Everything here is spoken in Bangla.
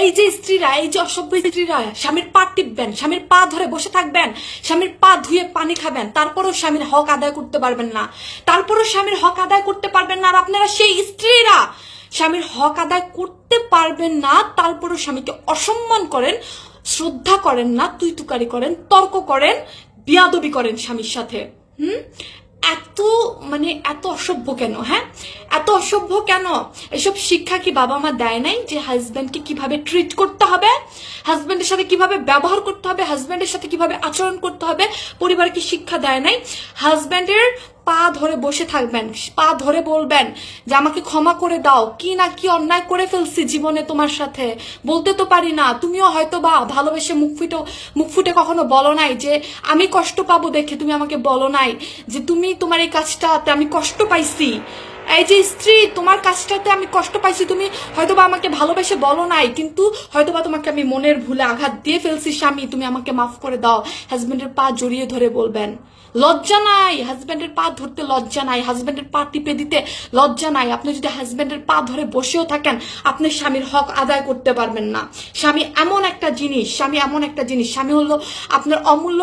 এই যে স্ত্রীরা, এই যে অসভ্য স্ত্রীরা স্বামীর পা টিপবেন, স্বামীর পা ধরে বসে থাকবেন, স্বামীর পা ধুয়ে পানি খাবেন, তারপরেও স্বামীর হক আদায় করতে পারবেন না, তারপরেও স্বামীর হক আদায় করতে পারবেন না। আর আপনারা সেই স্ত্রীরা স্বামীর হক আদায় করতে পারবেন না, তারপরেও স্বামীকে অসম্মান করেন, শ্রদ্ধা করেন না, তুই তুকারি করেন, তর্ক করেন, বিয়াদবি করেন স্বামীর সাথে। এত এত অসভ্য কেন? হ্যাঁ, এত অসভ্য কেন? এসব শিক্ষা কি বাবা মা দেয় নাই যে হাজব্যান্ডকে কিভাবে ট্রিট করতে হবে, হাজব্যান্ডের সাথে কিভাবে ব্যবহার করতে হবে, হাজব্যান্ডের সাথে কিভাবে আচরণ করতে হবে? পরিবার কি শিক্ষা দেয় নাই? হাজব্যান্ডের পা ধরে বসে থাকবেন, পা ধরে বলবেন যে আমাকে ক্ষমা করে দাও, কি না কি অন্যায় করে ফেলছি জীবনে তোমার সাথে, বলতে তো পারি না। তুমিও হয়তো বা ভালোবেসে মুখ ফুটে কখনো বলো নাই যে আমি কষ্ট পাবো দেখে, তুমি আমাকে বলো নাই যে তোমার এই কাজটাতে আমি কষ্ট পাইছি। এই যে স্ত্রী, তোমার কাজটাতে আমি কষ্ট পাইছি, তুমি হয়তোবা আমাকে ভালোবেসে বলো নাই, কিন্তু হয়তোবা তোমাকে আমি মনের ভুলে আঘাত দিয়ে ফেলছি, স্বামী তুমি আমাকে মাফ করে দাও। হাজবেন্ডের পা জড়িয়ে ধরে বলবেন। লজ্জা নাই? হাজবেন্ডের পা ধরতে লজ্জা নাই? হাজবেন্ডের পা টিপে দিতে লজ্জা নাই? আপনি যদি হাজবেন্ডের পা ধরে বসেও থাকেন, আপনি স্বামীর হক আদায় করতে পারবেন না। স্বামী এমন একটা জিনিস, স্বামী হলো আপনার অমূল্য